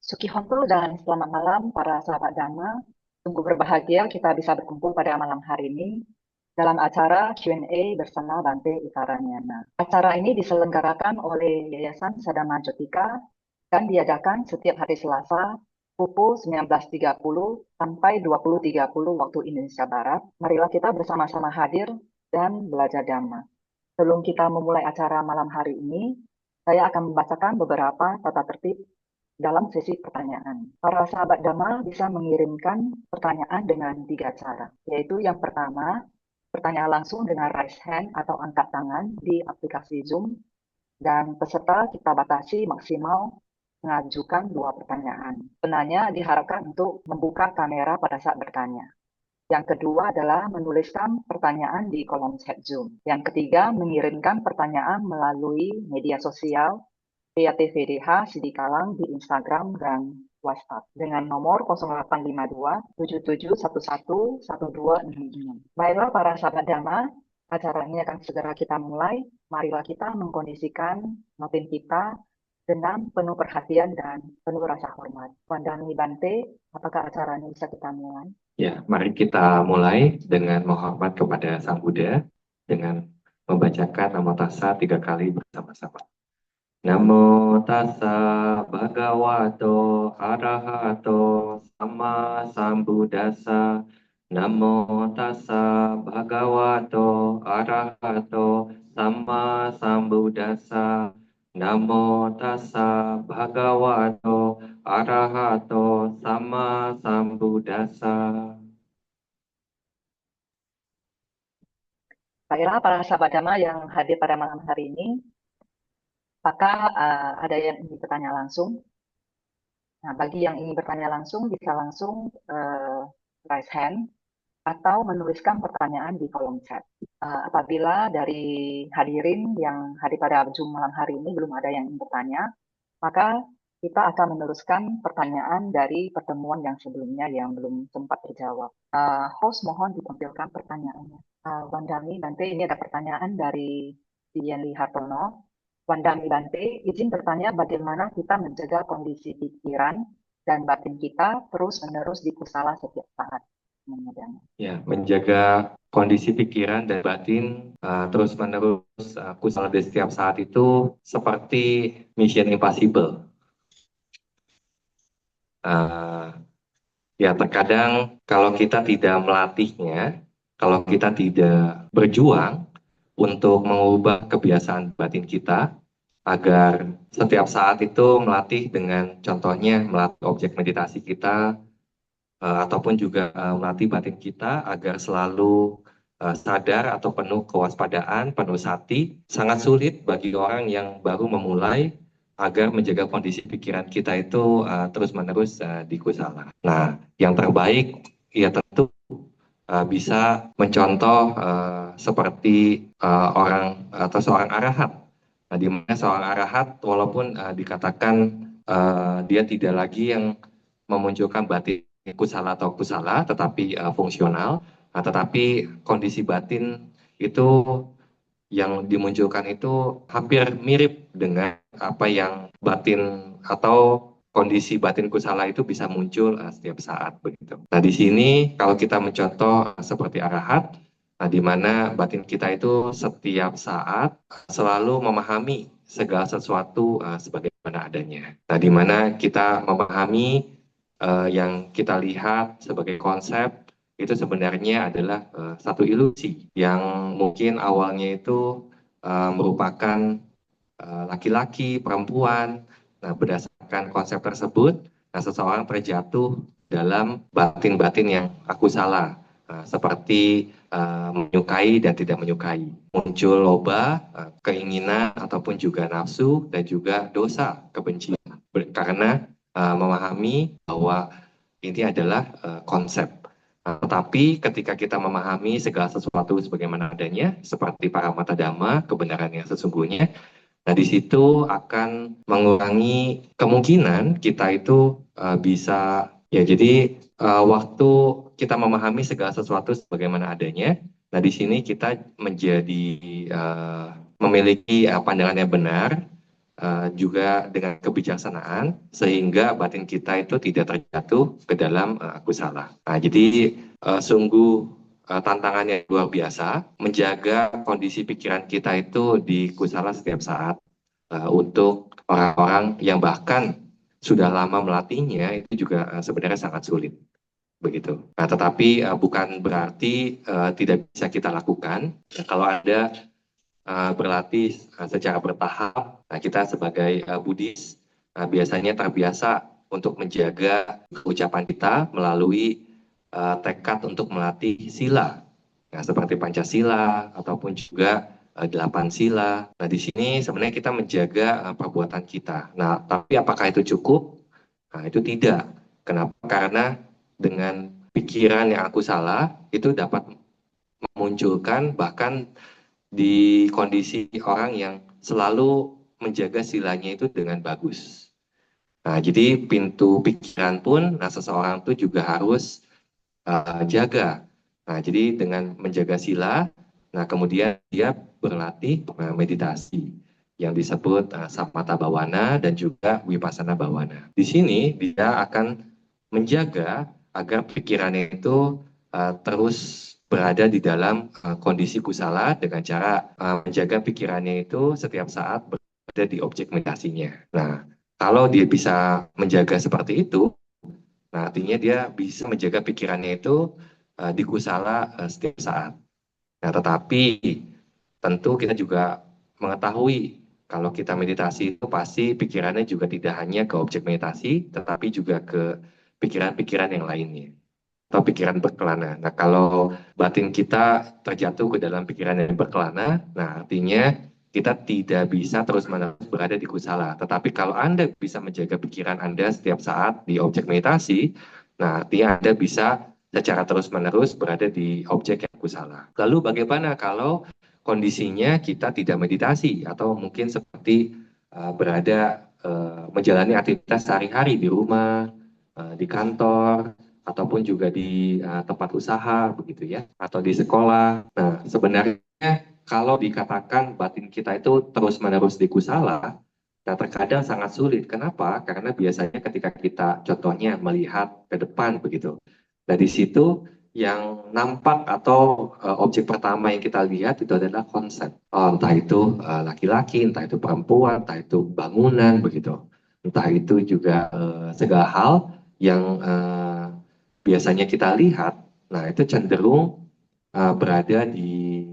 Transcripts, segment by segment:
Sukihonto dan selamat malam para sahabat Dhamma. Sungguh berbahagia kita bisa berkumpul pada malam hari ini dalam acara Q&A bersama Bante Utaranyana. Acara ini diselenggarakan oleh Yayasan Sadama Jotika dan diadakan setiap hari Selasa pukul 19.30 sampai 20.30 waktu Indonesia Barat. Marilah kita bersama-sama hadir dan belajar Dhamma. Sebelum kita memulai acara malam hari ini, saya akan membacakan beberapa tata tertib dalam sesi pertanyaan. Para sahabat Dhamma bisa mengirimkan pertanyaan dengan 3 cara, yaitu yang pertama, pertanyaan langsung dengan raise hand atau angkat tangan di aplikasi Zoom, dan peserta kita batasi maksimal mengajukan 2 pertanyaan. Penanya diharapkan untuk membuka kamera pada saat bertanya. Yang kedua adalah menuliskan pertanyaan di kolom chat Zoom. Yang ketiga, mengirimkan pertanyaan melalui media sosial PATVDH Sidikalang di Instagram dan WhatsApp dengan nomor 0852 7711 1266. Baiklah para sahabat Dhamma, acara ini akan segera kita mulai. Marilah kita mengkondisikan batin kita dengan penuh perhatian dan penuh rasa hormat. Wandani Bante, apakah acara ini bisa kita mulai? Ya, mari kita mulai dengan menghormat kepada Sang Buddha dengan membacakan Namo Tassa 3 kali bersama-sama. Namo Tassa Bhagavato Arahato Sama Sambuddhassa. Namo Tassa Bhagavato Arahato Sama Sambuddhassa. Namo Tassa Bhagavato Arahato Sama Sambuddhassa. Baiklah para sahabat Dhamma yang hadir pada malam hari ini, apakah ada yang ingin bertanya langsung? Nah, bagi yang ingin bertanya langsung, bisa langsung raise hand atau menuliskan pertanyaan di kolom chat. Apabila dari hadirin yang hadir pada Zoom malam hari ini belum ada yang ingin bertanya, maka kita akan meneruskan pertanyaan dari pertemuan yang sebelumnya yang belum sempat terjawab. Host mohon ditampilkan pertanyaannya. Wandami Bante, ini ada pertanyaan dari Dian Hartono. Wandami Bante, izin bertanya bagaimana kita menjaga kondisi pikiran dan batin kita terus-menerus di kusala setiap saat. Ya, menjaga kondisi pikiran dan batin terus-menerus kusala di setiap saat itu seperti Mission Impossible. Ya, terkadang kalau kita tidak melatihnya, kalau kita tidak berjuang untuk mengubah kebiasaan batin kita agar setiap saat itu melatih dengan contohnya melatih objek meditasi kita ataupun juga melatih batin kita agar selalu sadar atau penuh kewaspadaan, penuh sati, sangat sulit bagi orang yang baru memulai agar menjaga kondisi pikiran kita itu terus-menerus di kusala. Nah, yang terbaik ya tentu bisa mencontoh seperti orang atau seorang arahat. Nah, di mana seorang arahat walaupun dikatakan dia tidak lagi yang memunculkan batin kusala atau kusala, tetapi fungsional, tetapi kondisi batin itu yang dimunculkan itu hampir mirip dengan apa yang batin atau kondisi batin kusala itu bisa muncul setiap saat begitu. Nah, di sini kalau kita mencontoh seperti arahat, di mana batin kita itu setiap saat selalu memahami segala sesuatu sebagaimana adanya. Nah, di mana kita memahami yang kita lihat sebagai konsep itu sebenarnya adalah satu ilusi yang mungkin awalnya itu merupakan laki-laki, perempuan. Nah, berdasarkan konsep tersebut, seseorang terjatuh dalam batin-batin yang aku salah, seperti menyukai dan tidak menyukai. Muncul loba, keinginan ataupun juga nafsu dan juga dosa, kebencian. Karena memahami bahwa ini adalah konsep. Tetapi ketika kita memahami segala sesuatu sebagaimana adanya, seperti para mata dhamma, kebenaran yang sesungguhnya, nah di situ akan mengurangi kemungkinan kita itu bisa, ya jadi waktu kita memahami segala sesuatu sebagaimana adanya, nah di sini kita menjadi memiliki pandangan yang benar, juga dengan kebijaksanaan sehingga batin kita itu tidak terjatuh ke dalam aku salah. Nah, jadi sungguh tantangannya luar biasa menjaga kondisi pikiran kita itu di kusala setiap saat untuk orang-orang yang bahkan sudah lama melatihnya itu juga sebenarnya sangat sulit begitu. Nah, tetapi bukan berarti tidak bisa kita lakukan. Kalau ada berlatih secara bertahap. Nah, kita sebagai Buddhis biasanya terbiasa untuk menjaga ucapan kita melalui tekad untuk melatih sila. Nah, seperti Pancasila ataupun juga 8 sila. Nah, di sini sebenarnya kita menjaga perbuatan kita. Nah, tapi apakah itu cukup? Nah, itu tidak. Kenapa? Karena dengan pikiran yang aku salah, itu dapat memunculkan bahkan di kondisi orang yang selalu menjaga silanya itu dengan bagus. Nah, jadi pintu pikiran pun, nah seseorang itu juga harus jaga. Nah, jadi dengan menjaga sila, nah kemudian dia berlatih meditasi yang disebut samatha bawana dan juga vipassana bawana. Di sini dia akan menjaga agar pikirannya itu terus berada di dalam kondisi kusala dengan cara menjaga pikirannya itu setiap saat berada di objek meditasinya. Nah, kalau dia bisa menjaga seperti itu, nah, artinya dia bisa menjaga pikirannya itu di kusala setiap saat. Nah, tetapi tentu kita juga mengetahui kalau kita meditasi itu pasti pikirannya juga tidak hanya ke objek meditasi, tetapi juga ke pikiran-pikiran yang lainnya atau pikiran berkelana. Nah, kalau batin kita terjatuh ke dalam pikiran yang berkelana, nah artinya kita tidak bisa terus-menerus berada di kusala. Tetapi kalau Anda bisa menjaga pikiran Anda setiap saat di objek meditasi, nah artinya Anda bisa secara terus-menerus berada di objek yang kusala. Lalu bagaimana kalau kondisinya kita tidak meditasi atau mungkin seperti berada menjalani aktivitas sehari-hari di rumah, di kantor, ataupun juga di tempat usaha begitu ya, atau di sekolah. Nah, sebenarnya kalau dikatakan batin kita itu terus-menerus di kusala, nah terkadang sangat sulit. Kenapa? Karena biasanya ketika kita contohnya melihat ke depan begitu. Nah, di situ yang nampak atau objek pertama yang kita lihat itu adalah konsep. Oh, entah itu laki-laki, entah itu perempuan, entah itu bangunan begitu. Entah itu juga segala hal yang biasanya kita lihat, nah itu cenderung berada di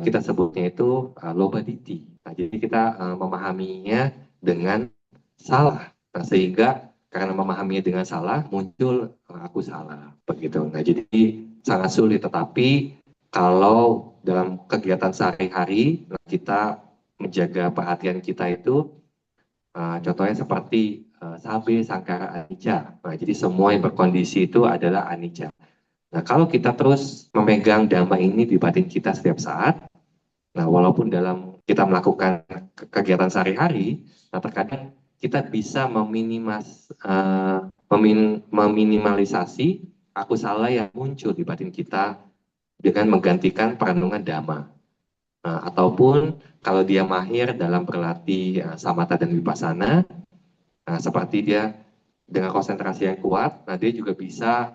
kita sebutnya itu loba diti. Nah, jadi kita memahaminya dengan salah. Nah, sehingga karena memahaminya dengan salah muncul aku salah begitu. Nah, jadi sangat sulit. Tetapi kalau dalam kegiatan sehari-hari nah, kita menjaga perhatian kita itu contohnya seperti sabe, sangkara, anicca. Nah, jadi semua yang berkondisi itu adalah anicca. Nah, kalau kita terus memegang dhamma ini di batin kita setiap saat, nah walaupun dalam kita melakukan kegiatan sehari-hari, nah terkadang kita bisa meminimalisasi aku salah yang muncul di batin kita dengan menggantikan perenungan dhamma. Ataupun kalau dia mahir dalam berlatih samatha dan vipassana, nah, seperti dia dengan konsentrasi yang kuat, nah dia juga bisa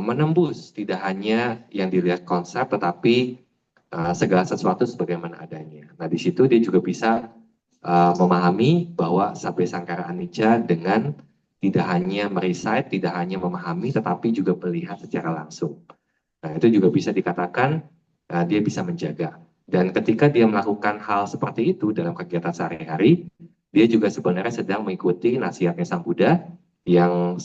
menembus tidak hanya yang dilihat konsep, tetapi segala sesuatu sebagaimana adanya. Nah, di situ dia juga bisa memahami bahwa Sabya Sangkara Anicca dengan tidak hanya merecite, tidak hanya memahami, tetapi juga melihat secara langsung. Nah, itu juga bisa dikatakan dia bisa menjaga. Dan ketika dia melakukan hal seperti itu dalam kegiatan sehari-hari, dia juga sebenarnya sedang mengikuti nasihatnya Sang Buddha yang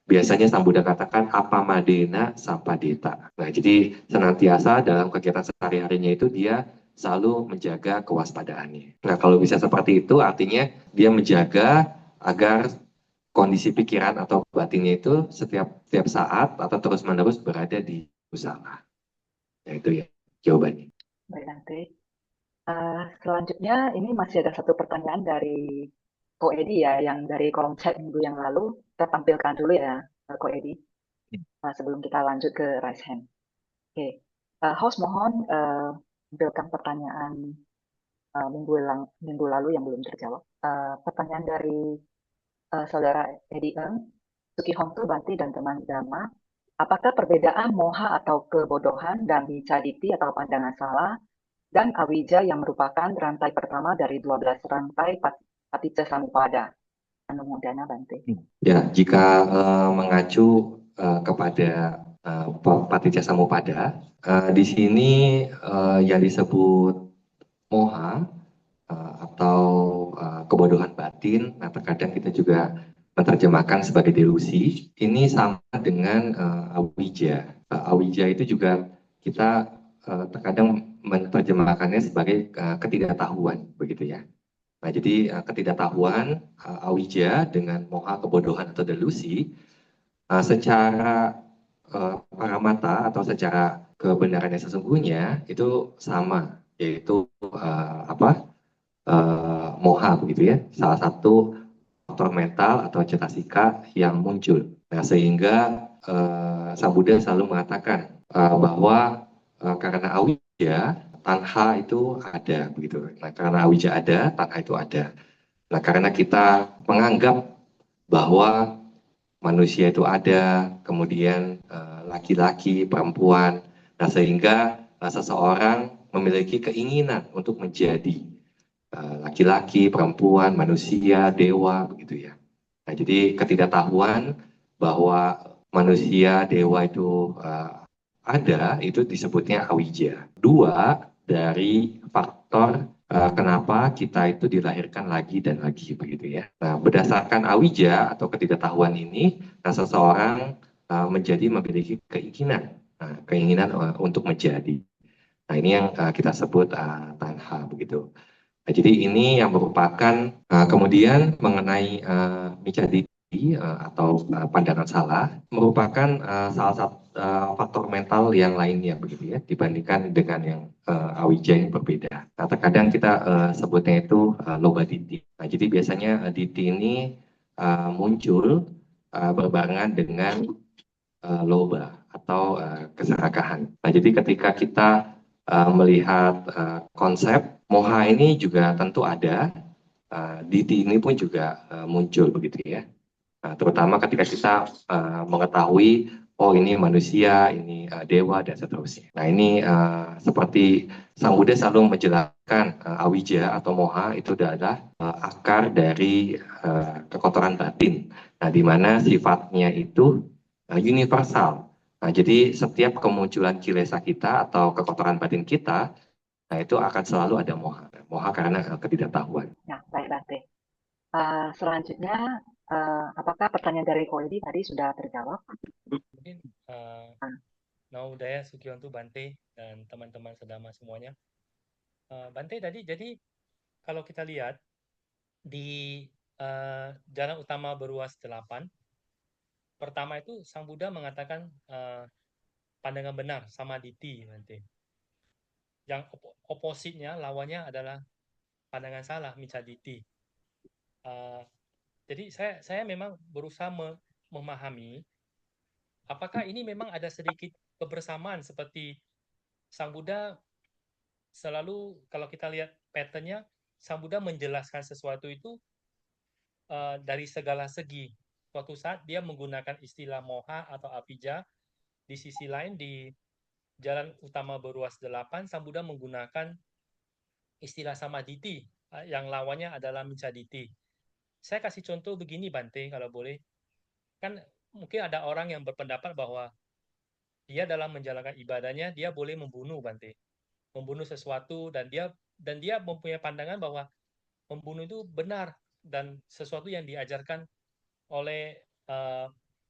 biasanya Sang Buddha katakan apa madena sampadeta. Nah, jadi senantiasa dalam kegiatan sehari-harinya itu dia selalu menjaga kewaspadaannya. Nah, kalau bisa seperti itu artinya dia menjaga agar kondisi pikiran atau batinnya itu setiap saat atau terus-menerus berada di usaha. Nah, itu ya jawabannya. Baik, nanti. Selanjutnya, ini masih ada satu pertanyaan dari Ko Edi ya, yang dari kolom chat minggu yang lalu. Kita tampilkan dulu ya, Ko Edi, sebelum kita lanjut ke raise hand. Oke, host mohon tampilkan pertanyaan minggu lalu yang belum terjawab. Pertanyaan dari saudara Edi Eng, Sukihontu Banti dan teman Dama, apakah perbedaan moha atau kebodohan dan micaditi atau pandangan salah dan awija yang merupakan rantai pertama dari 12 rantai paticca samuppada? Anumodana Bante. Ya, jika mengacu kepada paticca samuppada, di sini yang disebut moha atau kebodohan batin, nah terkadang kita juga menerjemahkan sebagai delusi, ini sama dengan awija. Awija itu juga kita terkadang menerjemahkannya sebagai ketidaktahuan, begitu ya. Nah, jadi ketidaktahuan awija dengan moha kebodohan atau delusi secara paramata atau secara kebenaran yang sesungguhnya itu sama, yaitu moha begitu ya, salah satu faktor mental atau cetasika yang muncul. Nah, sehingga Sang Buddha selalu mengatakan bahwa karena awija, tanha itu ada begitu. Nah, karena awija ada, tanha itu ada. Nah, karena kita menganggap bahwa manusia itu ada, kemudian laki-laki, perempuan, nah sehingga seseorang memiliki keinginan untuk menjadi laki-laki, perempuan, manusia, dewa, begitu ya. Nah, jadi ketidaktahuan bahwa manusia, dewa itu ada, itu disebutnya awija. Dua dari faktor kenapa kita itu dilahirkan lagi dan lagi, begitu ya. Nah, berdasarkan awija atau ketidaktahuan ini, nah, seseorang memiliki keinginan, keinginan untuk menjadi. Nah, ini yang kita sebut tanha, begitu. Nah, jadi ini yang merupakan kemudian mengenai micaditi atau pandangan salah merupakan salah satu faktor mental yang lainnya begitu ya dibandingkan dengan yang awija yang berbeda. Nah, terkadang kita sebutnya itu loba diti. Nah, jadi biasanya diti ini muncul berbarengan dengan loba atau keserakahan. Nah, jadi ketika kita melihat konsep moha ini juga tentu ada, diti ini pun juga muncul begitu ya. Nah, terutama ketika kita mengetahui oh ini manusia, ini dewa dan seterusnya. Nah, ini seperti Sang Buddha selalu menjelaskan awija atau moha itu adalah akar dari kekotoran batin. Nah, di mana sifatnya itu universal. Nah, jadi setiap kemunculan kilesa kita atau kekotoran batin kita, nah itu akan selalu ada moha. Moha karena ketidaktahuan. Nah, baik Bante. Selanjutnya, apakah pertanyaan dari Koedi tadi sudah terjawab? Mungkin Namo Buddhaya, Sukihontu Bante dan teman-teman sedama semuanya. Bante tadi, jadi kalau kita lihat di jalan utama beruas 8, pertama itu Sang Buddha mengatakan pandangan benar, samaditi, Bante. Yang opositnya, lawannya adalah pandangan salah, micaditi. Jadi saya memang berusaha memahami apakah ini memang ada sedikit kebersamaan seperti Sang Buddha selalu kalau kita lihat patternnya, Sang Buddha menjelaskan sesuatu itu dari segala segi. Suatu saat dia menggunakan istilah moha atau apija, di sisi lain di jalan utama beruas 8, Sang Buddha menggunakan istilah samaditi, yang lawannya adalah micaditi. Saya kasih contoh begini Bante, kalau boleh. Kan mungkin ada orang yang berpendapat bahwa dia dalam menjalankan ibadahnya, dia boleh membunuh Bante. Membunuh sesuatu dan dia mempunyai pandangan bahwa membunuh itu benar dan sesuatu yang diajarkan oleh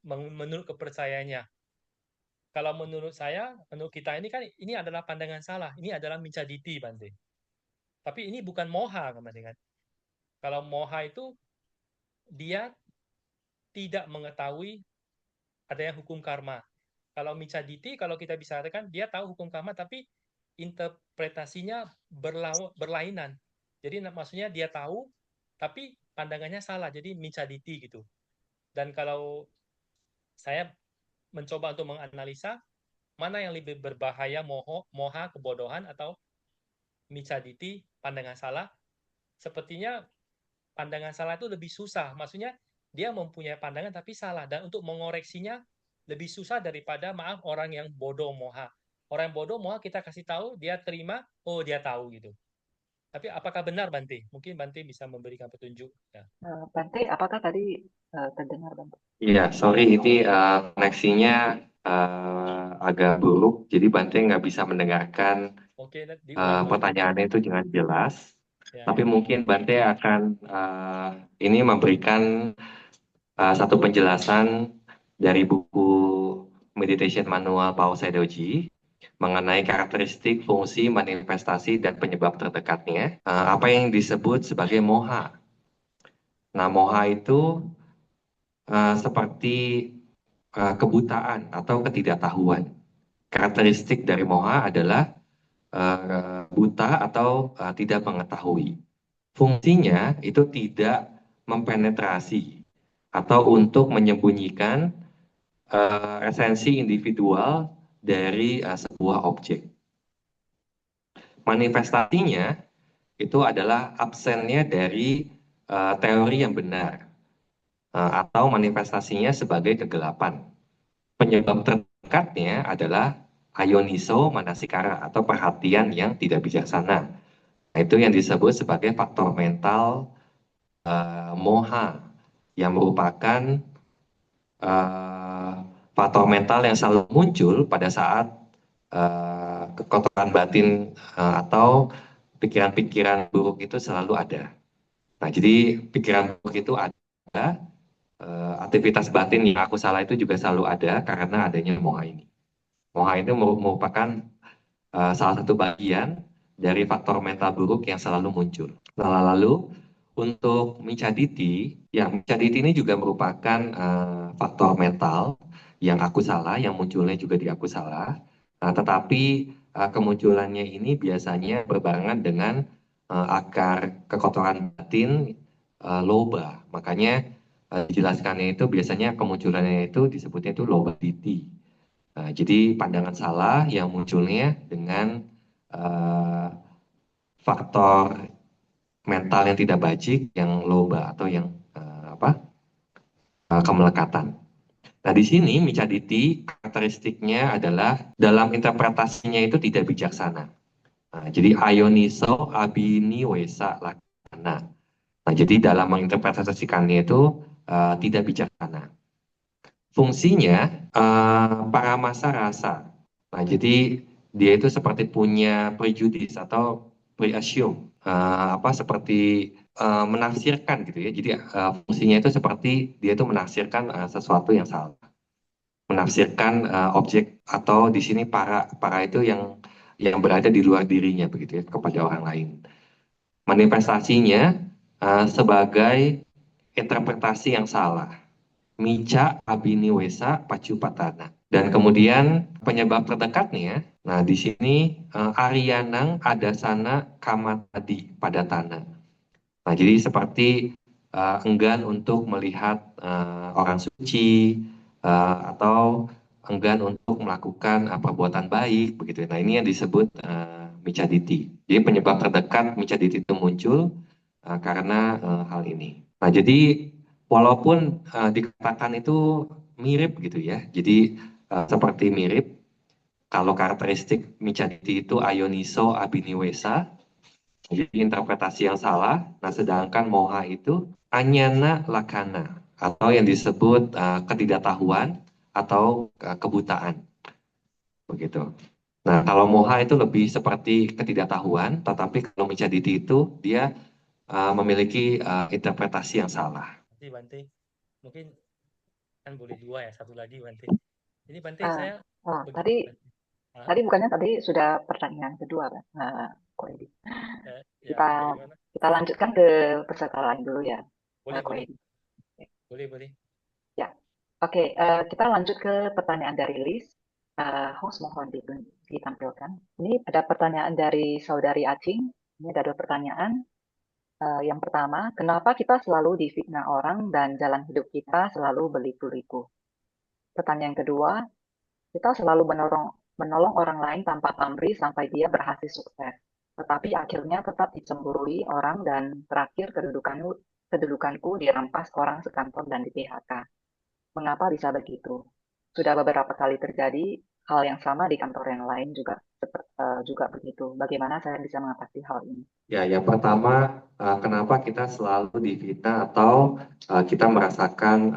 menurut kepercayaannya. Kalau menurut saya, menurut kita ini kan ini adalah pandangan salah. Ini adalah micaditi, Bante. Tapi ini bukan moha, kan? Kalau moha itu dia tidak mengetahui adanya hukum karma. Kalau micaditi, kalau kita bisa katakan dia tahu hukum karma, tapi interpretasinya berlainan. Jadi maksudnya dia tahu, tapi pandangannya salah. Jadi micaditi gitu. Dan kalau saya mencoba untuk menganalisa mana yang lebih berbahaya, moha kebodohan atau micaditi pandangan salah, sepertinya pandangan salah itu lebih susah. Maksudnya dia mempunyai pandangan tapi salah, dan untuk mengoreksinya lebih susah daripada maaf orang yang bodoh moha. Orang yang bodoh moha kita kasih tahu, dia terima, oh dia tahu gitu. Tapi apakah benar Bante? Mungkin Bante bisa memberikan petunjuk. Ya. Bante, apakah tadi terdengar Bante? Iya, sorry ini koneksinya agak buruk, jadi Bante nggak bisa mendengarkan Oke, diulang dulu. pertanyaannya itu dengan jelas. Ya. Tapi mungkin Bante akan ini memberikan satu penjelasan dari buku Meditation Manual Pao Saidoji mengenai karakteristik, fungsi, manifestasi, dan penyebab terdekatnya. Apa yang disebut sebagai moha. Nah, moha itu seperti kebutaan atau ketidaktahuan. Karakteristik dari moha adalah buta atau tidak mengetahui. Fungsinya itu tidak mempenetrasi atau untuk menyembunyikan esensi individual dari sebuah objek. Manifestasinya itu adalah absennya dari teori yang benar atau manifestasinya sebagai kegelapan. Penyebab terdekatnya adalah ayoniso manasikara atau perhatian yang tidak bijaksana. Nah, itu yang disebut sebagai faktor mental moha yang merupakan faktor mental yang selalu muncul pada saat kekotoran batin atau pikiran-pikiran buruk itu selalu ada. Nah, jadi pikiran buruk itu ada, aktivitas batin yang aku salah itu juga selalu ada karena adanya moha ini. Moha itu merupakan salah satu bagian dari faktor mental buruk yang selalu muncul. Nah, lalu untuk Micaditi, ya Micaditi ini juga merupakan faktor mental yang aku salah, yang munculnya juga di aku salah. Tetapi kemunculannya ini biasanya berbarengan dengan akar kekotoran batin loba. Makanya dijelaskannya itu biasanya kemunculannya itu disebutnya itu loba diti. Jadi pandangan salah yang munculnya dengan faktor mental yang tidak bajik, yang loba atau yang kemelekatan. Nah, di sini Micaditi karakteristiknya adalah dalam interpretasinya itu tidak bijaksana. Nah, jadi ayoniso abiniwesa lakana. Nah, jadi dalam menginterpretasikannya itu tidak bijaksana. Fungsinya paramasa rasa. Nah, jadi dia itu seperti punya prejudis atau pre-assume, seperti menafsirkan gitu ya. Jadi fungsinya itu seperti dia itu menafsirkan sesuatu yang salah, menafsirkan objek atau di sini para itu yang berada di luar dirinya begitu ya kepada orang lain. Manifestasinya sebagai interpretasi yang salah. Mica abiniwesa pacupatana. Dan kemudian penyebab terdekatnya, nah di sini Ariyanang adasana kamatadi pada tanah. Nah, jadi seperti enggan untuk melihat orang suci atau enggan untuk melakukan perbuatan baik begitu. Nah, ini yang disebut Micaditi. Jadi penyebab terdekat Micaditi itu muncul karena hal ini. Nah, jadi walaupun dikatakan itu mirip gitu ya. Jadi seperti mirip kalau karakteristik Micaditi itu ayoniso abiniwesa, jadi interpretasi yang salah. Nah, sedangkan moha itu anyana lakana atau yang disebut ketidaktahuan atau kebutaan. Begitu. Nah, kalau moha itu lebih seperti ketidaktahuan, tetapi kalau Micaditi itu dia memiliki interpretasi yang salah. Bante, mungkin kan boleh dua ya, satu lagi Bante. Ini Bante saya tadi bukannya tadi sudah pertanyaan kedua kan? Ko Edi. Kita lanjutkan ke peserta lain dulu ya. Boleh. Ya, oke. Kita lanjut ke pertanyaan dari Liz. Host mohon ditampilkan. Ini ada pertanyaan dari saudari Acing. Ini ada 2 pertanyaan. Yang pertama, kenapa kita selalu difitnah orang dan jalan hidup kita selalu berliku-liku? Pertanyaan kedua, kita selalu menolong orang lain tanpa pamrih sampai dia berhasil sukses. tetapi akhirnya tetap dicemburui orang dan terakhir kedudukanku dirampas orang sekantor dan di PHK. Mengapa bisa begitu? Sudah beberapa kali terjadi hal yang sama di kantor yang lain juga begitu. Bagaimana saya bisa mengatasi hal ini? Ya, yang pertama, kenapa kita selalu difitnah atau kita merasakan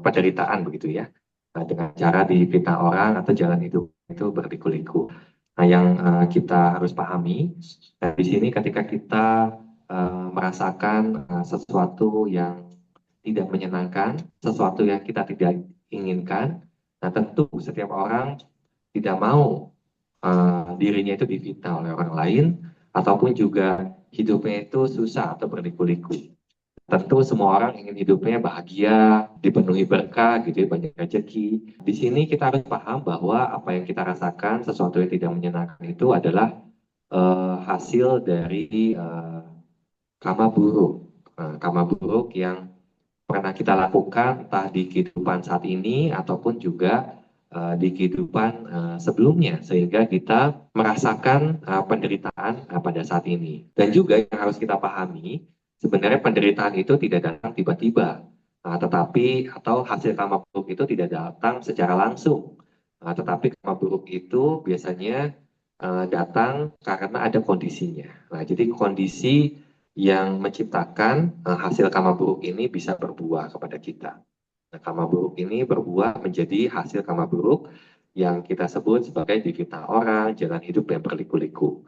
penderitaan begitu ya, dengan cara difitnah orang atau jalan hidup itu berliku-liku. Nah, yang kita harus pahami, di sini ketika kita merasakan sesuatu yang tidak menyenangkan, sesuatu yang kita tidak inginkan, nah tentu setiap orang tidak mau dirinya itu difitnah oleh orang lain, ataupun juga hidupnya itu susah atau berliku-liku. Tentu semua orang ingin hidupnya bahagia, dipenuhi berkah, gitu ya, banyak rezeki. Di sini kita harus paham bahwa apa yang kita rasakan, sesuatu yang tidak menyenangkan itu adalah hasil dari karma buruk. Karma buruk yang pernah kita lakukan entah di kehidupan saat ini ataupun juga di kehidupan sebelumnya, sehingga kita merasakan penderitaan pada saat ini. Dan juga yang harus kita pahami, sebenarnya penderitaan itu tidak datang tiba-tiba, tetapi atau hasil karma buruk itu tidak datang secara langsung, tetapi karma buruk itu biasanya datang karena ada kondisinya. Nah, jadi kondisi yang menciptakan hasil karma buruk ini bisa berbuah kepada kita. Nah, karma buruk ini berbuah menjadi hasil karma buruk yang kita sebut sebagai difitnah orang, jalan hidup yang berliku-liku.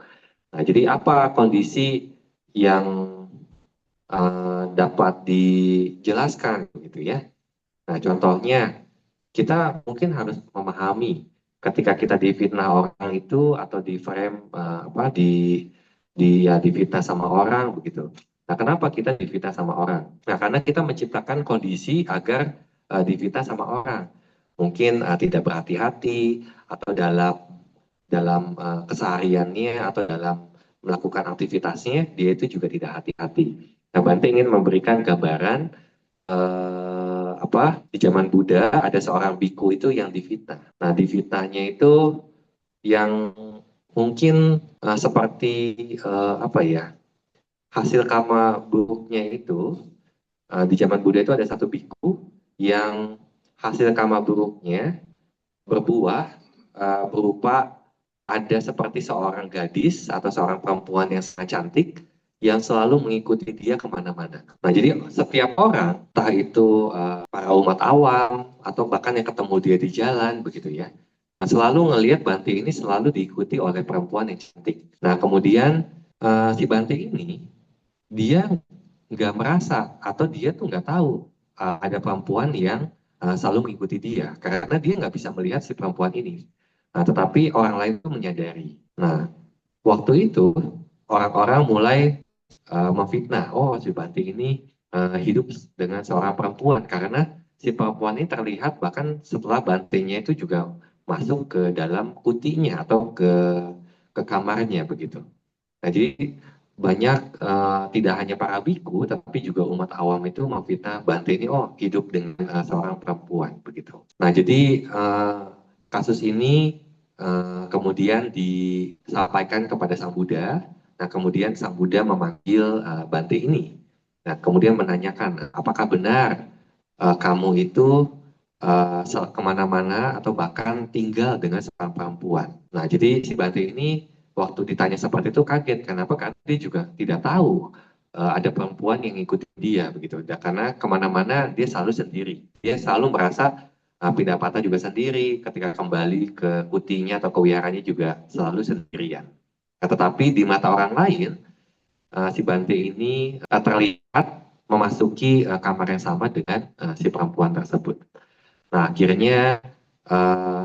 Nah, jadi apa kondisi yang dapat dijelaskan gitu ya? Nah, contohnya kita mungkin harus memahami ketika kita difitnah orang itu atau di frame difitnah sama orang begitu. Nah, kenapa kita difitnah sama orang? Nah, karena kita menciptakan kondisi agar difitnah sama orang. Mungkin tidak berhati-hati atau dalam kesehariannya atau dalam melakukan aktivitasnya dia itu juga tidak hati-hati. Nah, Bante ingin memberikan gambaran di zaman Buddha ada seorang biku itu yang difitnah. Nah, difitnahnya itu yang mungkin seperti hasil karma buruknya itu di zaman Buddha itu ada satu biku yang hasil karma buruknya berbuah berupa ada seperti seorang gadis atau seorang perempuan yang sangat cantik yang selalu mengikuti dia kemana-mana. Nah, jadi setiap orang, entah itu para umat awam atau bahkan yang ketemu dia di jalan begitu ya, nah, selalu ngelihat Bante ini selalu diikuti oleh perempuan yang cantik. Nah, kemudian si Bante ini dia nggak merasa atau dia tuh nggak tahu ada perempuan yang selalu mengikuti dia karena dia nggak bisa melihat si perempuan ini. Nah, tetapi orang lain tuh menyadari. Nah, waktu itu orang-orang mulai memfitnah, oh si Banti ini hidup dengan seorang perempuan karena si perempuan ini terlihat bahkan setelah Bantenya itu juga masuk ke dalam kutinya atau ke kamarnya begitu. Nah, jadi banyak tidak hanya para biku tapi juga umat awam itu memfitnah Bante ini oh hidup dengan seorang perempuan begitu. Nah, jadi kasus ini kemudian disampaikan kepada Sang Buddha. Nah, kemudian Sang Buddha memanggil Bante ini. Nah, kemudian menanyakan, apakah benar kamu itu kemana-mana atau bahkan tinggal dengan seorang perempuan. Nah, jadi si Bante ini waktu ditanya seperti itu kaget. Kenapa? Karena dia juga tidak tahu ada perempuan yang ngikutin dia begitu. Dan karena kemana-mana dia selalu sendiri. Dia selalu merasa pindah patah juga sendiri. Ketika kembali ke kutinya atau ke wiharanya juga selalu sendirian. Nah, tetapi di mata orang lain, si Bante ini terlihat memasuki kamar yang sama dengan si perempuan tersebut. Nah, akhirnya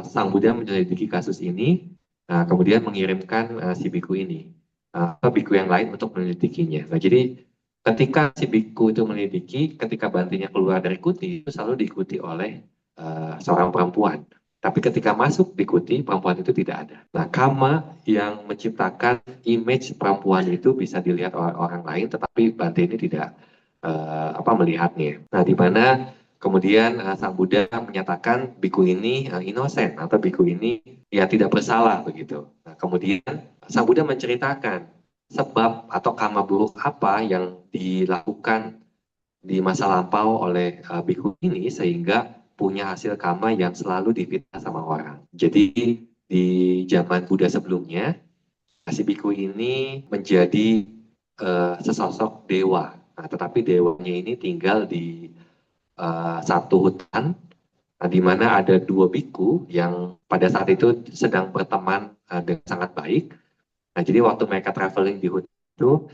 Sang Buddha menyelidiki kasus ini, kemudian mengirimkan si biku ini ke biku yang lain untuk menyelidikinya. Nah, jadi ketika si biku itu menyelidiki, ketika Bantenya keluar dari kuti, itu selalu diikuti oleh seorang perempuan. Tapi ketika masuk di kuti, perempuan itu tidak ada. Nah, karma yang menciptakan image perempuan itu bisa dilihat oleh orang lain, tetapi Bante ini tidak melihatnya. Nah, di mana kemudian Sang Buddha menyatakan biku ini inosen atau biku ini ya tidak bersalah begitu. Nah, kemudian Sang Buddha menceritakan sebab atau karma buruk apa yang dilakukan di masa lampau oleh biku ini sehingga punya hasil karma yang selalu difitnah sama orang. Jadi di zaman Buddha sebelumnya, si biku ini menjadi sesosok dewa. Nah, tetapi dewanya ini tinggal di satu hutan, di mana ada dua biku yang pada saat itu sedang berteman dengan sangat baik. Nah, jadi waktu mereka traveling di hutan itu,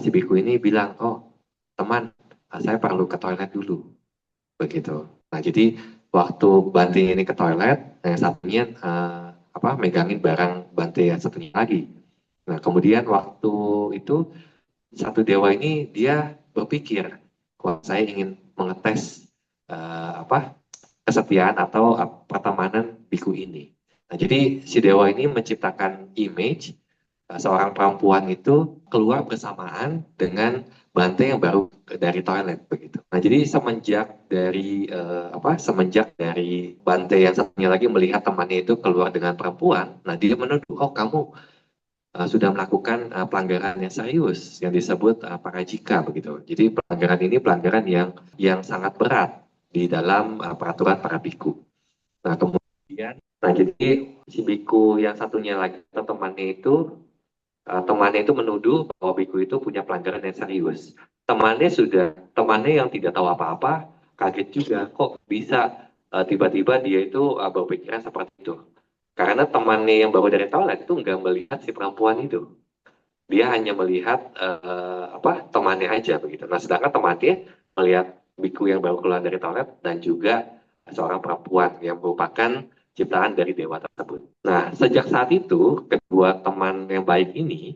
si biku ini bilang, oh teman, saya perlu ke toilet dulu, begitu. Nah, jadi waktu Bante ini ke toilet, yang satunya megangin barang Bante yang satunya lagi. Nah, kemudian waktu itu satu dewa ini dia berpikir, wah saya ingin mengetes kesetiaan atau pertemanan biku ini. Nah, jadi si dewa ini menciptakan image seorang perempuan itu keluar bersamaan dengan Bante yang baru dari toilet begitu. Nah, jadi semenjak dari Bante yang satunya lagi melihat temannya itu keluar dengan perempuan, nah dia menuduh, oh kamu sudah melakukan pelanggaran yang serius yang disebut parajika begitu. Jadi pelanggaran ini pelanggaran yang sangat berat di dalam peraturan para biku. Nah, kemudian jadi si biku yang satunya lagi atau temannya itu menuduh bahwa biku itu punya pelanggaran yang serius. Temannya yang tidak tahu apa-apa kaget juga kok bisa tiba-tiba dia itu berpikiran seperti itu. Karena temannya yang baru dari toilet itu nggak melihat si perempuan itu. Dia hanya melihat temannya aja begitu. Nah, sedangkan temannya melihat biku yang baru keluar dari toilet dan juga seorang perempuan yang merupakan ciptaan dari dewa tersebut. Nah, sejak saat itu kedua teman yang baik ini,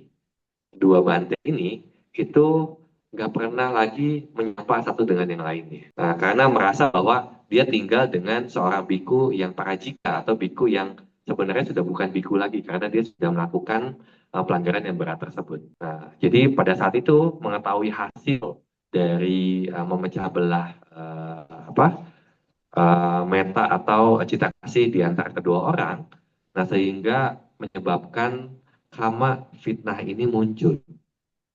dua Bante ini, itu nggak pernah lagi menyapa satu dengan yang lainnya. Nah, karena merasa bahwa dia tinggal dengan seorang biku yang parajika atau biku yang sebenarnya sudah bukan biku lagi karena dia sudah melakukan pelanggaran yang berat tersebut. Nah, jadi pada saat itu mengetahui hasil dari memecah belah meta atau cita kasih di antara kedua orang, nah sehingga menyebabkan karma fitnah ini muncul.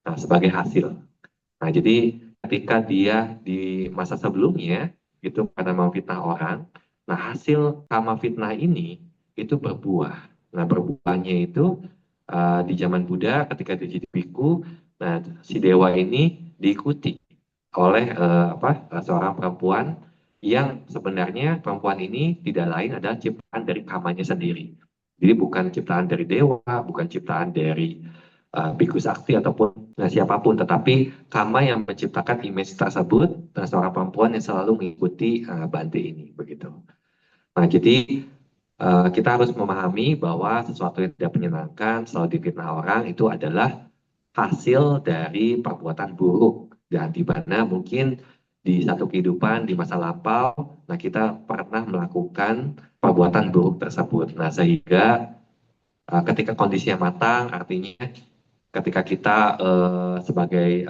Nah, sebagai hasil. Nah, jadi ketika dia di masa sebelumnya itu karena memfitnah orang, nah hasil karma fitnah ini itu berbuah. Nah, berbuahnya itu di zaman Buddha ketika dia jadi biku, nah si dewa ini diikuti oleh seorang perempuan yang sebenarnya perempuan ini tidak lain adalah ciptaan dari kamanya sendiri. Jadi bukan ciptaan dari dewa, bukan ciptaan dari biku sakti ataupun siapapun, tetapi Kama yang menciptakan image tersebut dan seorang perempuan yang selalu mengikuti Bante ini, begitu. Nah, jadi kita harus memahami bahwa sesuatu yang tidak menyenangkan, selalu difitnah orang itu adalah hasil dari perbuatan buruk dan di mana mungkin di satu kehidupan di masa lampau, nah kita pernah melakukan perbuatan buruk tersebut. Nah, sehingga ketika kondisinya matang, artinya ketika kita sebagai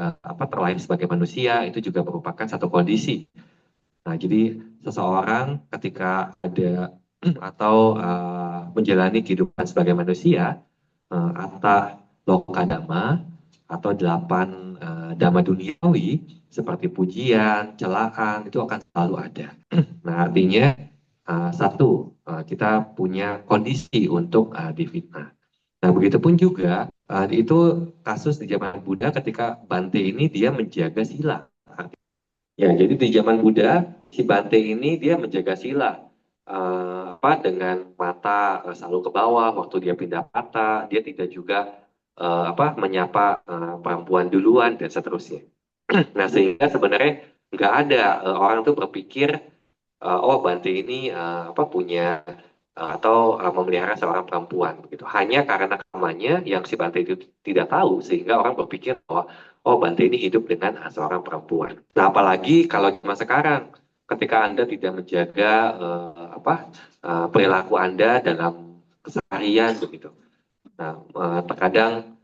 terlahir sebagai manusia itu juga merupakan satu kondisi. Nah, jadi seseorang ketika ada atau menjalani kehidupan sebagai manusia, atta loka dhamma atau 8 dhamma duniawi seperti pujian, celaan itu akan selalu ada. Nah, artinya kita punya kondisi untuk difitnah. Nah, begitupun juga itu kasus di zaman Buddha ketika Bante ini dia menjaga sila. Ya, jadi di zaman Buddha si Bante ini dia menjaga sila dengan mata selalu ke bawah waktu dia pindah patah, dia tidak juga menyapa perempuan duluan dan seterusnya. Nah, sehingga sebenarnya nggak ada orang tuh berpikir oh Bante ini punya atau memelihara seorang perempuan begitu. Hanya karena kamanya yang si Bante itu tidak tahu sehingga orang berpikir bahwa oh Bante ini hidup dengan seorang perempuan. Nah, apalagi kalau zaman sekarang ketika Anda tidak menjaga perilaku Anda dalam keseharian begitu. Nah, terkadang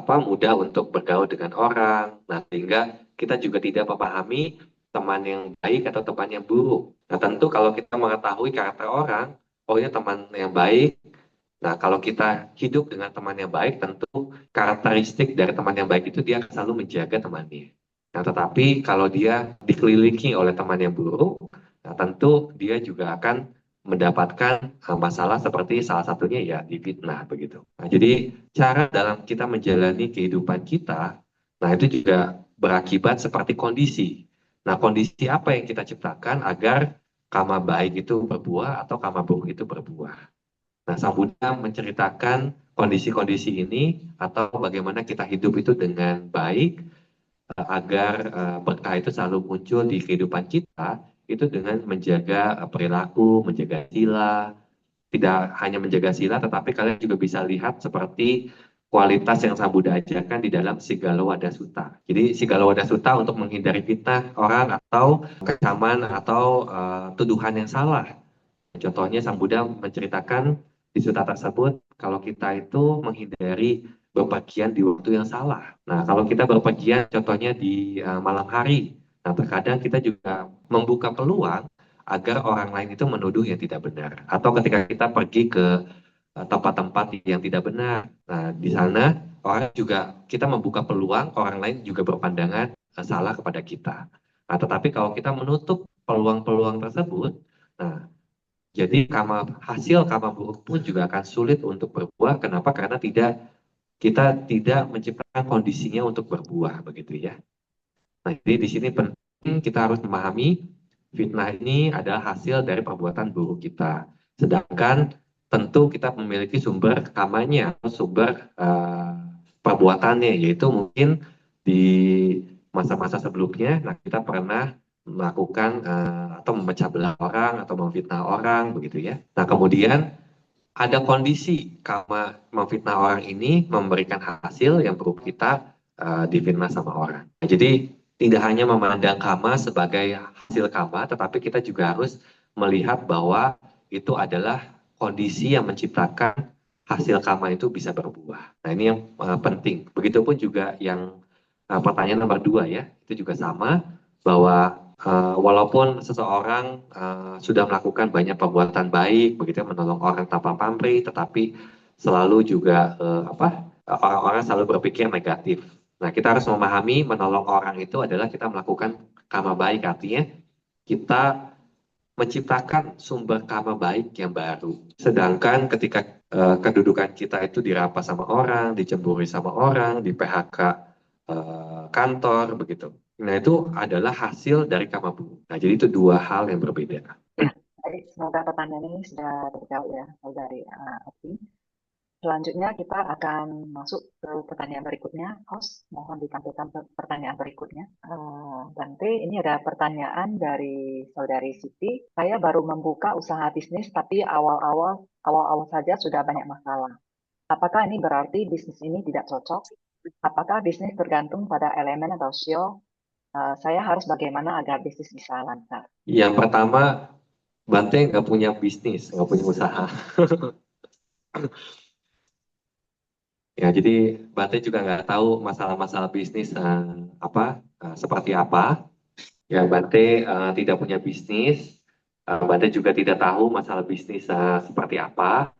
mudah untuk bergaul dengan orang. Nah, sehingga kita juga tidak memahami teman yang baik atau teman yang buruk. Nah, tentu kalau kita mengetahui karakter orang, oh ini teman yang baik, Nah, kalau kita hidup dengan teman yang baik, tentu karakteristik dari teman yang baik itu dia akan selalu menjaga temannya. Nah, tetapi kalau dia dikelilingi oleh teman yang buruk, nah tentu dia juga akan mendapatkan masalah seperti salah satunya ya difitnah begitu. Nah, jadi cara dalam kita menjalani kehidupan kita, nah itu juga berakibat seperti kondisi. Nah, kondisi apa yang kita ciptakan agar karma baik itu berbuah atau karma buruk itu berbuah. Nah, Sang Buddha menceritakan kondisi-kondisi ini atau bagaimana kita hidup itu dengan baik agar berkah itu selalu muncul di kehidupan kita itu dengan menjaga perilaku, menjaga sila, tidak hanya menjaga sila tetapi kalian juga bisa lihat seperti kualitas yang Sang Buddha ajarkan di dalam Sigala Sutta. Jadi Sigala Sutta untuk menghindari fitnah orang atau kecaman atau tuduhan yang salah. Contohnya Sang Buddha menceritakan di suta tersebut kalau kita itu menghindari bepergian di waktu yang salah. Nah, kalau kita berpergian contohnya di malam hari, nah terkadang kita juga membuka peluang agar orang lain itu menuduh yang tidak benar. Atau ketika kita pergi ke tempat-tempat yang tidak benar. Nah, di sana orang juga kita membuka peluang orang lain juga berpandangan salah kepada kita. Nah, tetapi kalau kita menutup peluang-peluang tersebut, nah jadi hasil karma buruk pun juga akan sulit untuk berbuah. Kenapa? Karena kita tidak menciptakan kondisinya untuk berbuah, begitu ya. Nah, jadi di sini penting kita harus memahami fitnah ini adalah hasil dari perbuatan buruk kita. Sedangkan tentu kita memiliki sumber kamanya atau sumber perbuatannya, yaitu mungkin di masa-masa sebelumnya, nah kita pernah melakukan atau memecah belah orang atau memfitnah orang, begitu ya. Nah, kemudian ada kondisi karma memfitnah orang ini memberikan hasil yang buruk kita difitnah sama orang. Nah, jadi tidak hanya memandang karma sebagai hasil karma, tetapi kita juga harus melihat bahwa itu adalah kondisi yang menciptakan hasil karma itu bisa berbuah. Nah, ini yang penting. Begitupun juga yang pertanyaan nomor 2 ya, itu juga sama bahwa walaupun seseorang sudah melakukan banyak perbuatan baik, begitu ya, menolong orang tanpa pamrih, tetapi selalu juga orang-orang selalu berpikir negatif. Nah, kita harus memahami menolong orang itu adalah kita melakukan karma baik, artinya kita menciptakan sumber karma baik yang baru. Sedangkan ketika kedudukan kita itu dirampas sama orang, dicemburi sama orang, di PHK kantor, begitu. Nah, itu adalah hasil dari karma buruk. Nah, jadi itu dua hal yang berbeda. Baik, semoga pertanyaan ini sudah terjawab ya, dari Ati. Selanjutnya kita akan masuk ke pertanyaan berikutnya. Host, mohon ditampilkan pertanyaan berikutnya. Bante, ini ada pertanyaan dari saudari Siti. Saya baru membuka usaha bisnis, tapi awal-awal saja sudah banyak masalah. Apakah ini berarti bisnis ini tidak cocok? Apakah bisnis tergantung pada elemen atau sio? Saya harus bagaimana agar bisnis bisa lancar? Yang pertama, Bante nggak punya bisnis, nggak punya usaha. Ya, jadi Bante juga nggak tahu masalah-masalah bisnis seperti apa. Ya, Bante tidak punya bisnis. Bante juga tidak tahu masalah bisnis seperti apa.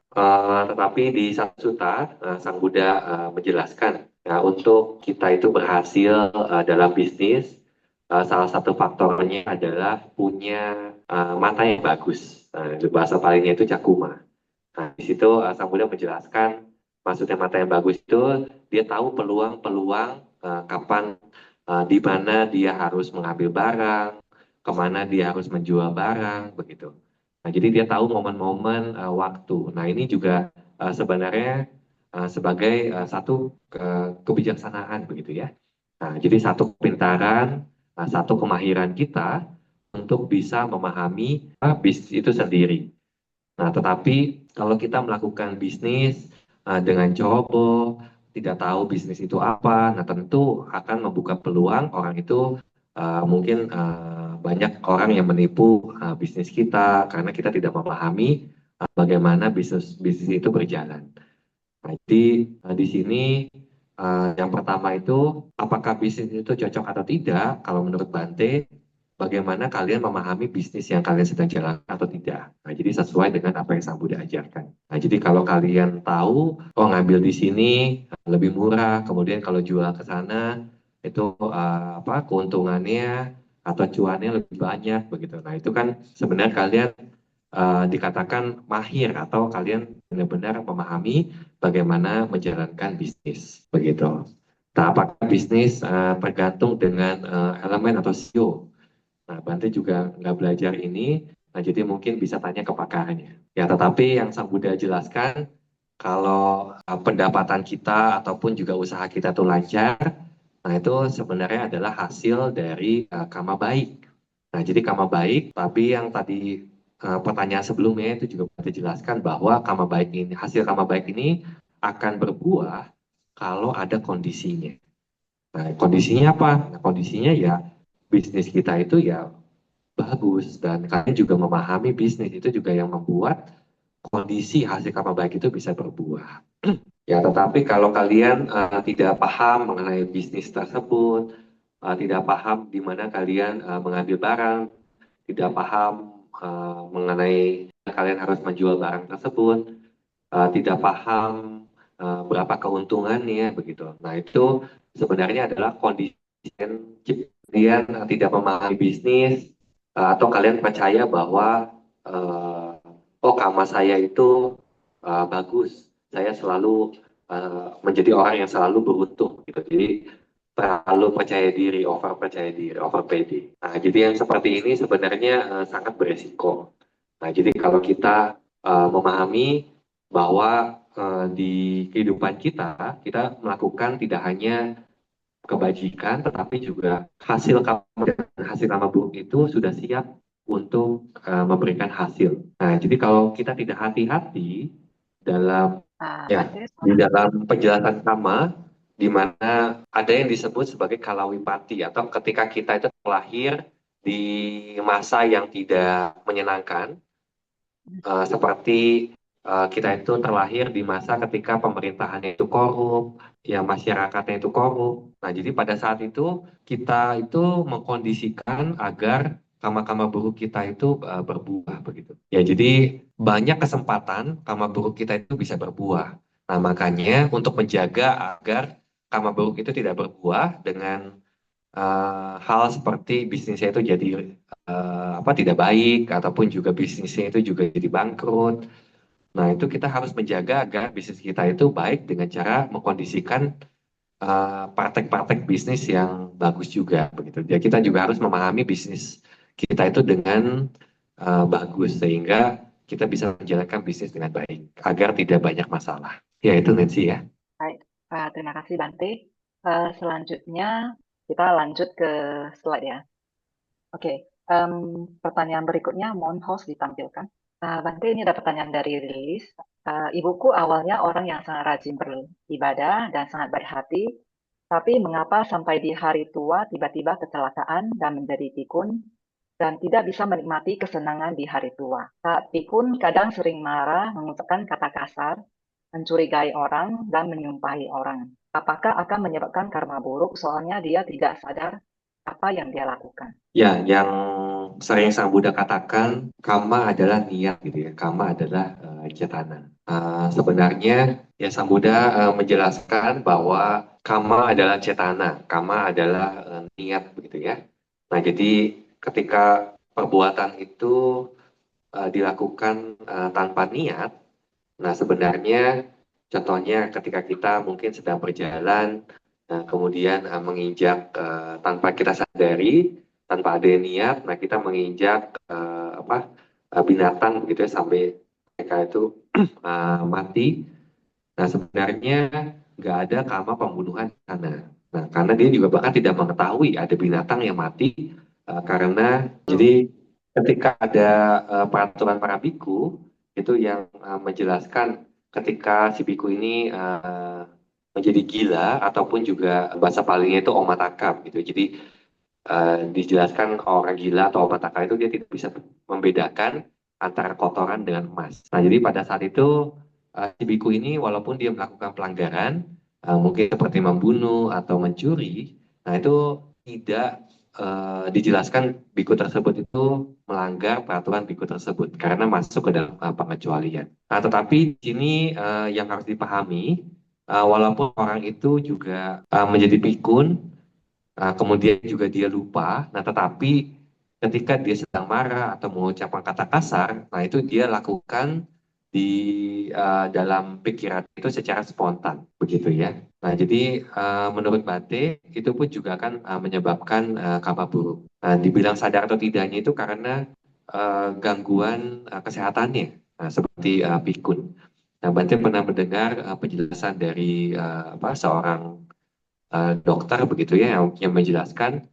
Tetapi di Satu Sutta, Sang Buddha menjelaskan ya, untuk kita itu berhasil dalam bisnis, salah satu faktornya adalah punya mata yang bagus. Bahasa palingnya itu cakuma. Nah, di situ Sang Buddha menjelaskan maksudnya mata yang bagus itu dia tahu peluang-peluang kapan di mana dia harus mengambil barang, kemana dia harus menjual barang, begitu. Nah, jadi dia tahu momen-momen waktu. Nah, ini juga sebenarnya sebagai satu kebijaksanaan, begitu ya. Nah, jadi satu kepintaran, satu kemahiran kita untuk bisa memahami bisnis itu sendiri. Nah, tetapi kalau kita melakukan bisnis dengan ceroboh, tidak tahu bisnis itu apa, nah tentu akan membuka peluang orang itu mungkin banyak orang yang menipu bisnis kita karena kita tidak memahami bagaimana bisnis bisnis itu berjalan. Nah, jadi di sini yang pertama itu apakah bisnis itu cocok atau tidak? Kalau menurut Bante, bagaimana kalian memahami bisnis yang kalian sedang jalankan atau tidak. Nah, jadi sesuai dengan apa yang Sang Buddha ajarkan. Nah, jadi kalau kalian tahu, oh ngambil di sini lebih murah, kemudian kalau jual ke sana itu keuntungannya atau cuannya lebih banyak begitu. Nah, itu kan sebenarnya kalian dikatakan mahir atau kalian benar-benar memahami bagaimana menjalankan bisnis begitu. Nah, apakah bisnis tergantung dengan elemen atau sio? Nah, Bante juga nggak belajar ini, nah jadi mungkin bisa tanya ke pakarnya. Ya, tetapi yang Sang Buddha jelaskan, kalau pendapatan kita ataupun juga usaha kita tuh lancar, nah itu sebenarnya adalah hasil dari karma baik. Nah, jadi karma baik, tapi yang tadi pertanyaan sebelumnya itu juga Bante jelaskan bahwa karma baik ini, hasil karma baik ini akan berbuah kalau ada kondisinya. Nah, kondisinya apa? Nah, kondisinya ya bisnis kita itu ya bagus dan kalian juga memahami bisnis itu juga yang membuat kondisi hasil karma baik itu bisa berbuah. Ya, tetapi kalau kalian tidak paham mengenai bisnis tersebut, tidak paham di mana kalian mengambil barang, tidak paham mengenai kalian harus menjual barang tersebut, tidak paham berapa keuntungannya begitu. Nah, itu sebenarnya adalah kondisi kalian tidak memahami bisnis atau kalian percaya bahwa oh karma saya itu bagus, saya selalu menjadi orang yang selalu beruntung gitu. Jadi terlalu percaya diri, over percaya diri, over pede. Nah, jadi yang seperti ini sebenarnya sangat beresiko. Nah, jadi kalau kita memahami bahwa di kehidupan kita, kita melakukan tidak hanya kebajikan, tetapi juga hasil karma buruk itu sudah siap untuk memberikan hasil. Nah, jadi kalau kita tidak hati-hati dalam Bante, di dalam penjelasan karma, di mana ada yang disebut sebagai kalawipati atau ketika kita itu terlahir di masa yang tidak menyenangkan, seperti kita itu terlahir di masa ketika pemerintahannya itu korup, ya masyarakatnya itu korup. Nah, jadi pada saat itu kita itu mengkondisikan agar karma-karma buruk kita itu berbuah begitu. Ya, jadi banyak kesempatan karma buruk kita itu bisa berbuah. Nah, makanya untuk menjaga agar karma buruk itu tidak berbuah dengan hal seperti bisnisnya itu jadi tidak baik ataupun juga bisnisnya itu juga jadi bangkrut. Nah, itu kita harus menjaga agar bisnis kita itu baik dengan cara mengkondisikan praktek-praktek bisnis yang bagus juga begitu. Jadi kita juga harus memahami bisnis kita itu dengan bagus sehingga kita bisa menjalankan bisnis dengan baik agar tidak banyak masalah. Ya, itu Nancy ya. baik. Terima kasih Bante. Selanjutnya kita lanjut ke slide ya. Oke, pertanyaan berikutnya mohon host ditampilkan. Bante, ini ada pertanyaan dari Lilis. Ibuku awalnya orang yang sangat rajin beribadah dan sangat baik hati, tapi mengapa sampai di hari tua tiba-tiba kecelakaan dan menjadi pikun dan tidak bisa menikmati kesenangan di hari tua. Saat pikun kadang sering marah, mengucapkan kata kasar, mencurigai orang, dan menyumpahi orang. Apakah akan menyebabkan karma buruk soalnya dia tidak sadar apa yang dia lakukan? Ya, yang sering Sang Buddha katakan, karma adalah niat gitu ya. Karma adalah cetana. Sebenarnya ya Sang Buddha menjelaskan bahwa karma adalah cetana, karma adalah niat begitu ya. Nah, jadi ketika perbuatan itu dilakukan tanpa niat, nah sebenarnya contohnya ketika kita mungkin sedang berjalan, kemudian menginjak tanpa kita sadari, tanpa ada niat, nah kita menginjak binatang begitu ya sampai mereka itu mati. Nah sebenarnya nggak ada karma pembunuhan di sana. Nah karena dia juga bahkan tidak mengetahui ada binatang yang mati karena jadi ketika ada peraturan para biku itu yang menjelaskan ketika si biku ini menjadi gila ataupun juga bahasa palingnya itu omataka gitu. Jadi dijelaskan orang gila atau omataka itu dia tidak bisa membedakan antara kotoran dengan emas. Nah, jadi pada saat itu si biku ini walaupun dia melakukan pelanggaran mungkin seperti membunuh atau mencuri, nah itu tidak dijelaskan biku tersebut itu melanggar peraturan biku tersebut karena masuk ke dalam pengecualian. Nah, tetapi di sini yang harus dipahami, walaupun orang itu juga menjadi pikun, kemudian juga dia lupa, nah tetapi ketika dia sedang marah atau mengucapkan kata kasar, nah itu dia lakukan di dalam pikiran itu secara spontan, begitu ya. Nah, jadi menurut Bate itu pun juga akan menyebabkan karma buruk. Nah, dibilang sadar atau tidaknya itu karena gangguan kesehatannya, seperti pikun. Nah, Bante pernah mendengar penjelasan dari seorang dokter begitu ya yang menjelaskan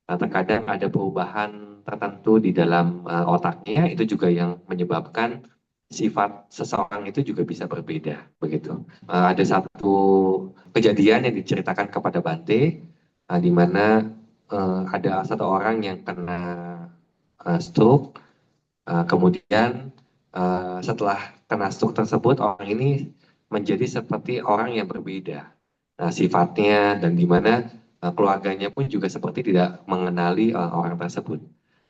terkadang ada perubahan tertentu di dalam otaknya itu juga yang menyebabkan sifat seseorang itu juga bisa berbeda begitu. Ada satu kejadian yang diceritakan kepada Bante di mana ada satu orang yang kena stroke, kemudian setelah kena stroke tersebut orang ini menjadi seperti orang yang berbeda sifatnya, dan di mana keluarganya pun juga seperti tidak mengenali orang tersebut.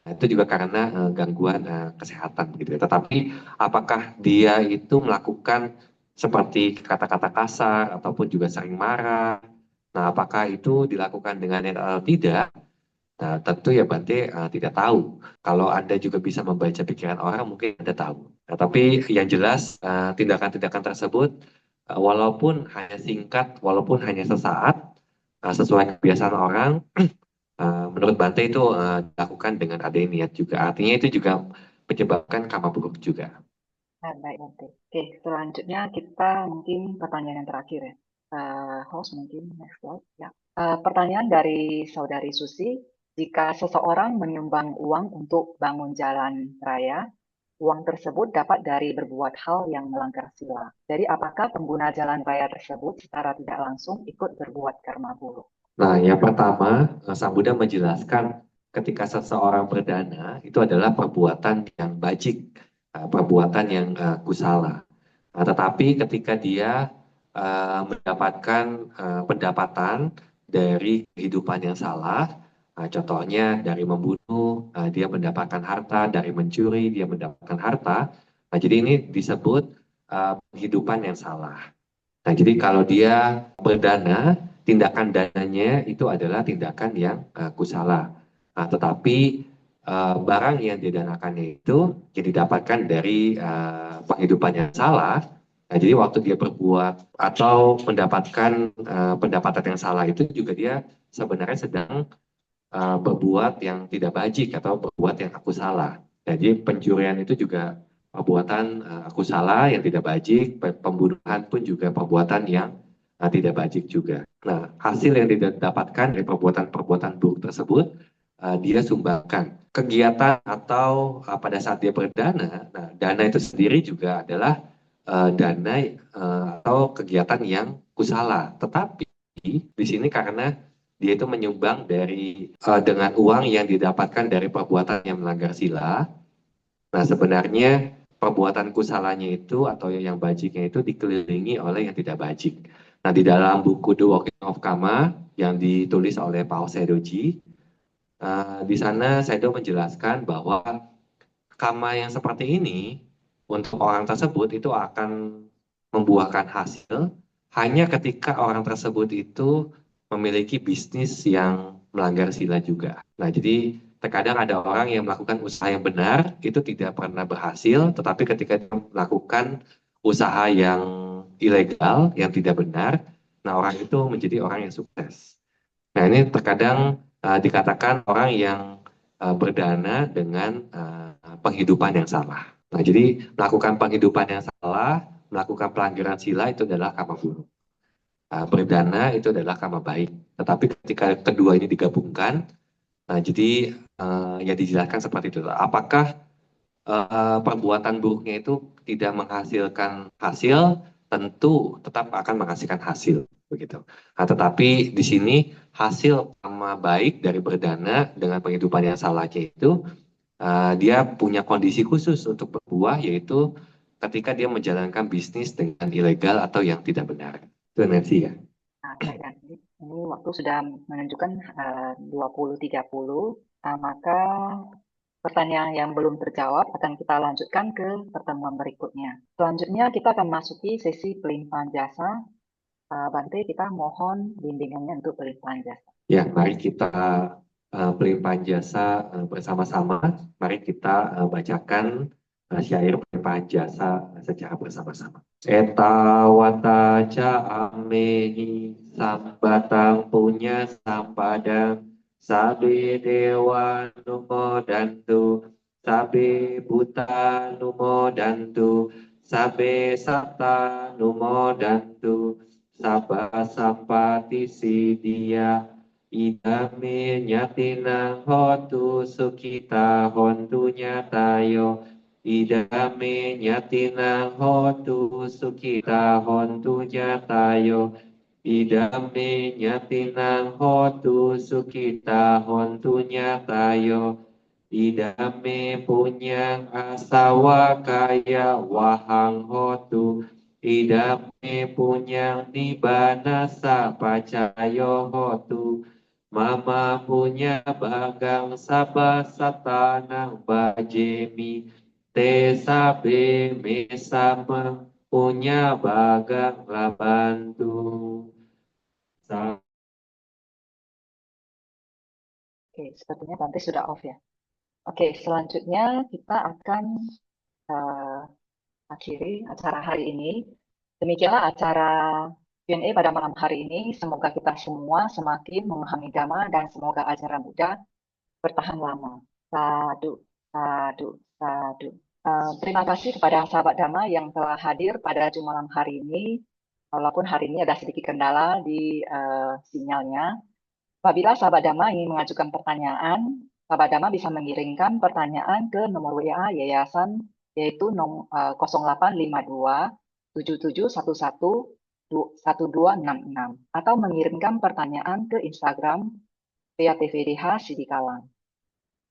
Nah, itu juga karena gangguan kesehatan gitu ya. Tetapi apakah dia itu melakukan seperti kata-kata kasar ataupun juga sering marah? Nah, apakah itu dilakukan dengan atau tidak? Nah, tentu ya Bante tidak tahu. Kalau Anda juga bisa membaca pikiran orang, mungkin Anda tahu. Nah, tapi yang jelas tindakan-tindakan tersebut, walaupun hanya singkat, walaupun hanya sesaat, sesuai kebiasaan orang, menurut Bante itu dilakukan dengan ada niat juga. Artinya itu juga menyebabkan karma buruk juga. Baik, Bante. Oke, selanjutnya kita mungkin pertanyaan yang terakhir ya. Host mungkin next slide. Ya. Pertanyaan dari Saudari Susi, jika seseorang menyumbang uang untuk bangun jalan raya, uang tersebut dapat dari berbuat hal yang melanggar sila. Jadi apakah pengguna jalan raya tersebut secara tidak langsung ikut berbuat karma buruk? Nah, yang pertama, Sang Buddha menjelaskan ketika seseorang berdana, itu adalah perbuatan yang bajik, perbuatan yang kusala. Nah, tetapi ketika dia mendapatkan pendapatan dari kehidupan yang salah, contohnya dari membunuh, dia mendapatkan harta, dari mencuri, dia mendapatkan harta. Nah, jadi ini disebut kehidupan yang salah. Nah, jadi kalau dia berdana, tindakan dananya itu adalah tindakan yang kusala. Nah, tetapi barang yang didanakannya itu jadi didapatkan dari penghidupan yang salah. Nah, jadi waktu dia berbuat atau mendapatkan pendapatan yang salah itu juga dia sebenarnya sedang berbuat yang tidak bajik atau berbuat yang akusala. Jadi pencurian itu juga perbuatan akusala yang tidak bajik, pembunuhan pun juga perbuatan yang tidak bajik juga. Nah, hasil yang didapatkan dari perbuatan-perbuatan buruk tersebut dia sumbangkan. Kegiatan atau pada saat dia berdana, nah, dana itu sendiri juga adalah dana atau kegiatan yang kusala. Tetapi di sini karena dia itu menyumbang dari dengan uang yang didapatkan dari perbuatan yang melanggar sila. Nah, sebenarnya perbuatan kusalanya itu atau yang bajiknya itu dikelilingi oleh yang tidak bajik. Nah, di dalam buku The Working of Karma yang ditulis oleh Paul Sedoji, di sana Sedo menjelaskan bahwa karma yang seperti ini untuk orang tersebut itu akan membuahkan hasil hanya ketika orang tersebut itu memiliki bisnis yang melanggar sila juga. Nah, jadi terkadang ada orang yang melakukan usaha yang benar itu tidak pernah berhasil, tetapi ketika dia melakukan usaha yang ilegal, yang tidak benar, nah orang itu menjadi orang yang sukses. Nah, ini terkadang dikatakan orang yang berdana dengan penghidupan yang salah. Nah, jadi melakukan penghidupan yang salah, melakukan pelanggaran sila itu adalah karma buruk. Berdana itu adalah karma baik. Tetapi ketika kedua ini digabungkan, jadi ya dijelaskan seperti itu. Apakah perbuatan buruknya itu tidak menghasilkan hasil? Tentu tetap akan menghasilkan hasil, begitu. Nah, tetapi di sini hasil karma baik dari berdana dengan penghidupan yang salahnya itu dia punya kondisi khusus untuk berbuah, yaitu ketika dia menjalankan bisnis dengan ilegal atau yang tidak benar. Itu Nancy ya. Nah, baik, Bante. Ini waktu sudah menunjukkan 20.30, maka pertanyaan yang belum terjawab akan kita lanjutkan ke pertemuan berikutnya. Selanjutnya kita akan masuki sesi pelimpahan jasa. Bante, kita mohon bimbingannya untuk pelimpahan jasa. Ya, mari kita pelimpahan jasa bersama-sama. Mari kita bacakan syair pelimpahan jasa secara bersama-sama. Etawata ca amehi sambatang punya sampadang sabe dewa numo dantu sabe buta numo dantu sabe sabta numo dantu sabah sampati sidia idame nyatina hotu sukita hontu nyatayo idame nyatina hotu sukita hontu nyatayo idame nyatina hotu sukita hontu nyatayo idame punyang asawa kaya wahang hotu idame punyang nibanasa pacayo hotu mama punya bagang sabah satanang bajemi te sabe me sama punya bagang labantu. Oke, sepertinya Bante sudah off ya. Oke, selanjutnya kita akan akhiri acara hari ini. Demikianlah acara Q&A pada malam hari ini. Semoga kita semua semakin memahami Dhamma dan semoga ajaran Buddha bertahan lama. Sadu, sadu, sadu. Terima kasih kepada sahabat Dhamma yang telah hadir pada malam hari ini. Walaupun hari ini ada sedikit kendala di sinyalnya. Apabila sahabat Dhamma ingin mengajukan pertanyaan, sahabat Dhamma bisa mengirimkan pertanyaan ke nomor WA Yayasan yaitu 0852 7711 1266 atau mengirimkan pertanyaan ke Instagram PATVDH Sidikalang.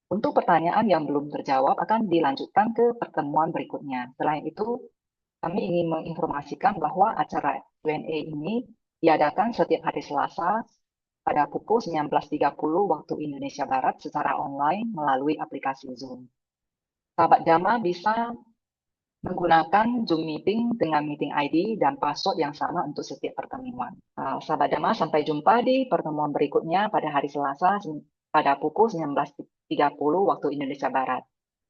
Untuk pertanyaan yang belum terjawab akan dilanjutkan ke pertemuan berikutnya. Selain itu, kami ingin menginformasikan bahwa acara Q&A ini diadakan setiap hari Selasa pada pukul 19.30 waktu Indonesia Barat secara online melalui aplikasi Zoom. Sahabat Dhamma bisa menggunakan Zoom Meeting dengan meeting ID dan password yang sama untuk setiap pertemuan. Sahabat Dhamma, sampai jumpa di pertemuan berikutnya pada hari Selasa pada pukul 19.30 waktu Indonesia Barat.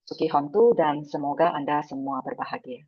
Suki Hontu dan semoga Anda semua berbahagia.